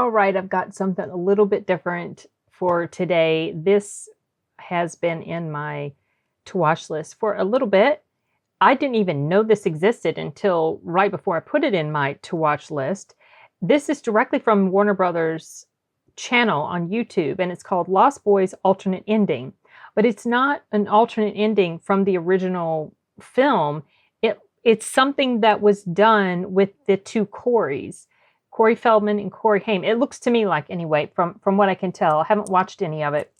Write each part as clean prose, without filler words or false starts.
All right, I've got something a little bit different for today. This has been in my to-watch list for a little bit. I didn't even know this existed until right before I put it in my to-watch list. This is directly from Warner Brothers channel on YouTube, and it's called Lost Boys Alternate Ending. But it's not an alternate ending from the original film. It's something that was done with the two Coreys, Corey Feldman and Corey Haim. It looks to me like, anyway, from what I can tell. I haven't watched any of it.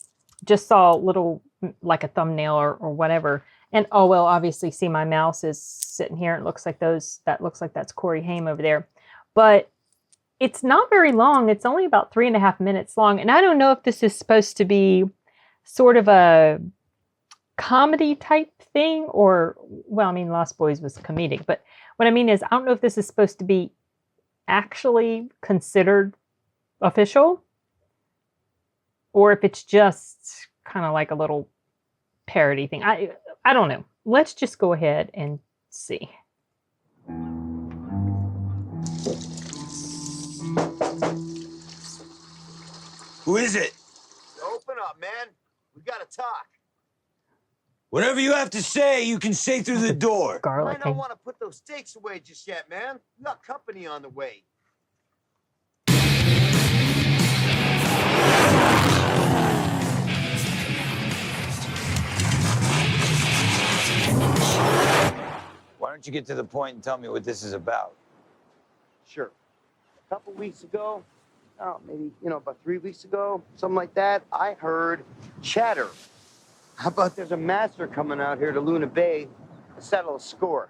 Just saw a little, like a thumbnail or whatever. And oh, well, obviously, see, my mouse is sitting here. It looks like that's Corey Haim over there. But it's not very long. It's only about 3.5 minutes long. And I don't know if this is supposed to be sort of a comedy type thing or, well, I mean, Lost Boys was comedic. But what I mean is, I don't know if this is supposed to be actually considered official or if it's just kind of like a little parody thing. I don't know. Let's just go ahead and see. Who is it? Open up, man. We gotta talk. Whatever you have to say, you can say through the door. Garlic. I don't want to put those steaks away just yet, man. We got company on the way. Why don't you get to the point and tell me what this is about? Sure. A couple weeks ago, maybe, about 3 weeks ago, something like that, I heard chatter. How about there's a master coming out here to Luna Bay to settle a score?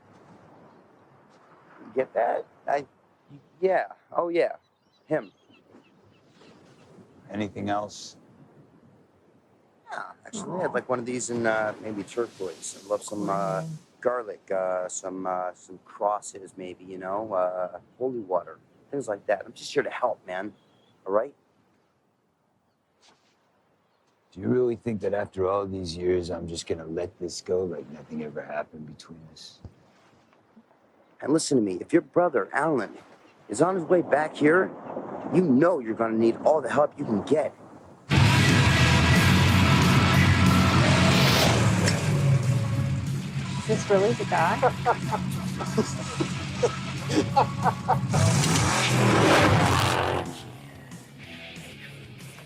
You get that? Yeah. Oh, yeah. Him. Anything else? Yeah, actually, I'd like one of these in maybe turquoise. I'd love some garlic, some crosses, maybe, holy water, things like that. I'm just here to help, man. All right? Do you really think that after all these years, I'm just gonna let this go like nothing ever happened between us? And listen to me, if your brother, Alan, is on his way back here, you know you're gonna need all the help you can get. Is this really the guy?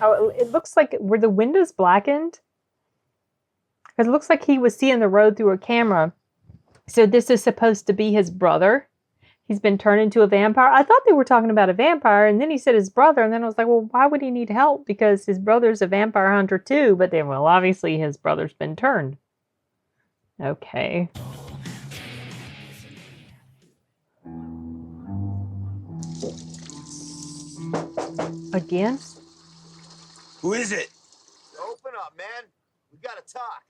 Oh, it looks like, were the windows blackened? It looks like he was seeing the road through a camera. So this is supposed to be his brother. He's been turned into a vampire. I thought they were talking about a vampire, and then he said his brother, and then I was like, well, why would he need help? Because his brother's a vampire hunter too, but then, well, obviously his brother's been turned. Okay. Again? Who is it? Open up, man. We gotta talk.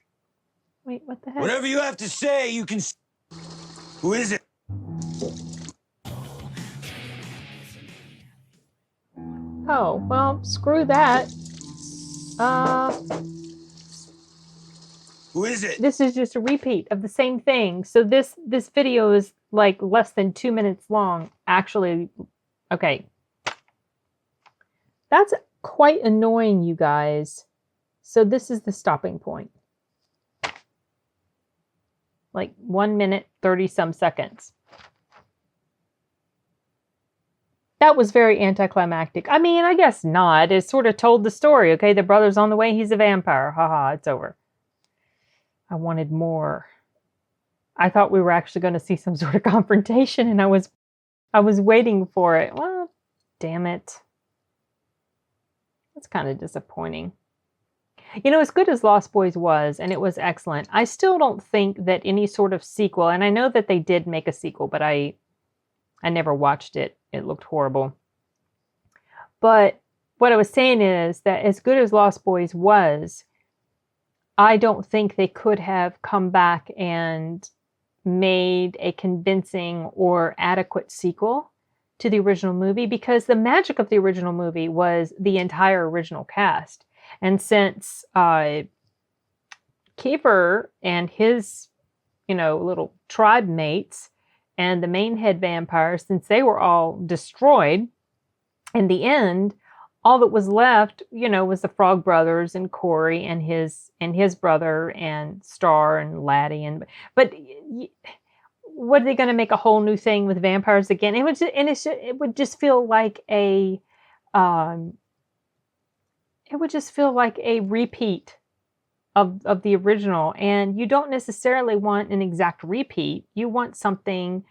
Wait, what the heck? Whatever you have to say, you can... Who is it? Oh, well, screw that. Who is it? This is just a repeat of the same thing. So this video is like less than 2 minutes long. Actually, okay. That's quite annoying, you guys. So this is the stopping point. Like 1 minute, 30 some seconds. That was very anticlimactic. I mean, I guess not. It sort of told the story. Okay, the brother's on the way. He's a vampire. Haha, it's over. I wanted more. I thought we were actually going to see some sort of confrontation, and I was waiting for it. Well, damn it. That's kind of disappointing. You know, as good as Lost Boys was, and it was excellent, I still don't think that any sort of sequel, and I know that they did make a sequel, but I never watched it. It looked horrible. But what I was saying is that as good as Lost Boys was, I don't think they could have come back and made a convincing or adequate sequel to the original movie, because the magic of the original movie was the entire original cast. And since Kiefer and his, little tribe mates and the main head vampires, since they were all destroyed in the end, all that was left, you know, was the Frog Brothers and Corey and his brother and Star and Laddie but what are they going to make a whole new thing with vampires again? It would just feel like a repeat of the original, and you don't necessarily want an exact repeat. You want something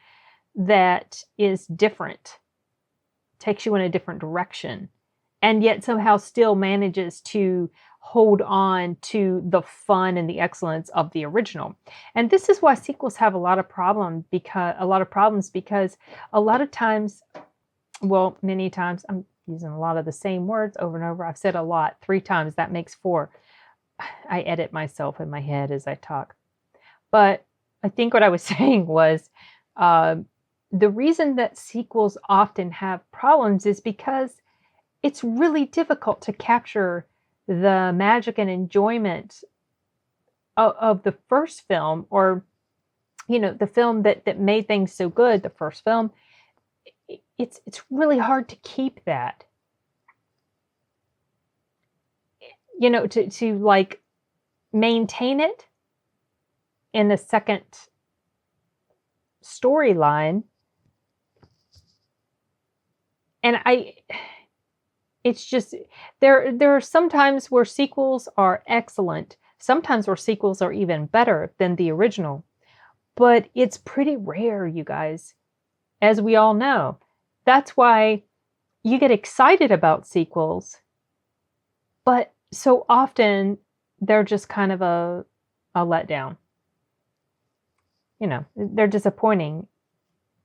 that is different, takes you in a different direction, and yet somehow still manages to hold on to the fun and the excellence of the original. And this is why sequels have a lot of problems because a lot of times, well, many times, I'm using a lot of the same words over and over. I've said a lot 3 times. That makes 4. I edit myself in my head as I talk. But I think what I was saying was the reason that sequels often have problems is because it's really difficult to capture the magic and enjoyment of the first film, or, you know, the film that made things so good, the first film. It's really hard to keep that. You know, to like maintain it in the second storyline. And it's just, there are some times where sequels are excellent, sometimes where sequels are even better than the original. But it's pretty rare, you guys, as we all know. That's why you get excited about sequels, but so often they're just kind of a letdown. You know, they're disappointing.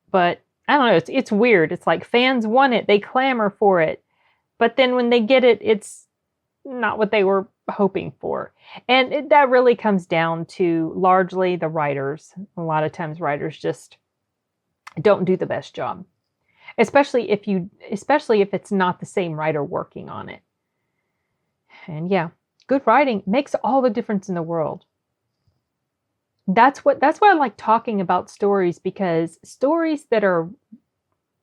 But I don't know, it's weird. It's like fans want it, they clamor for it, but then when they get it, it's not what they were hoping for. And that really comes down to largely the writers. A lot of times writers just don't do the best job. Especially if it's not the same writer working on it. And yeah, good writing makes all the difference in the world. That's why I like talking about stories, because stories that are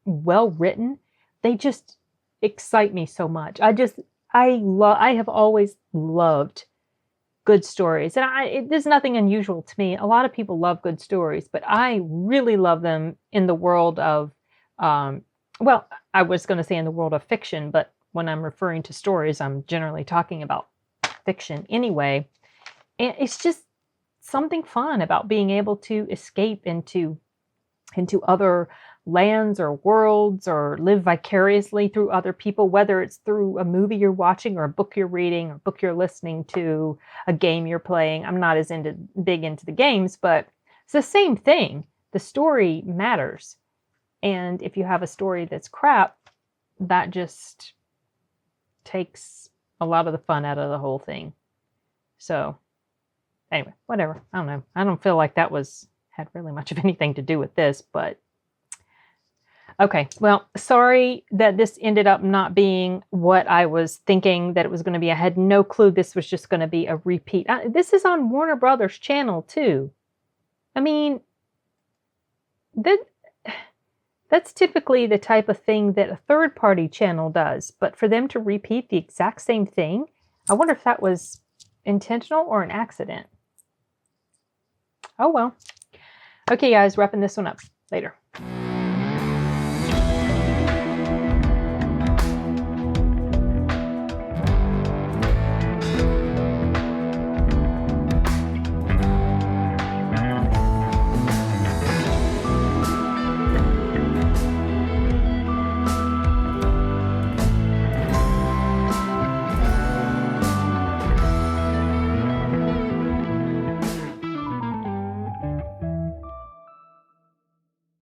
well written, they just excite me so much. I have always loved good stories, and there's nothing unusual to me. A lot of people love good stories, but I really love them in the world of, well, I was going to say in the world of fiction, but when I'm referring to stories, I'm generally talking about fiction anyway. And it's just something fun about being able to escape into other lands or worlds, or live vicariously through other people, whether it's through a movie you're watching or a book you're reading or a book you're listening to, a game you're playing. I'm not as big into the games, but it's the same thing. The story matters. And if you have a story that's crap, that just takes a lot of the fun out of the whole thing. So anyway, whatever. I don't know. I don't feel like that had really much of anything to do with this, but okay. Well, sorry that this ended up not being what I was thinking that it was going to be. I had no clue this was just going to be a repeat. This is on Warner Brothers channel too. I mean, that's typically the type of thing that a third-party channel does, but for them to repeat the exact same thing, I wonder if that was intentional or an accident. Oh well. Okay, guys, wrapping this one up. Later.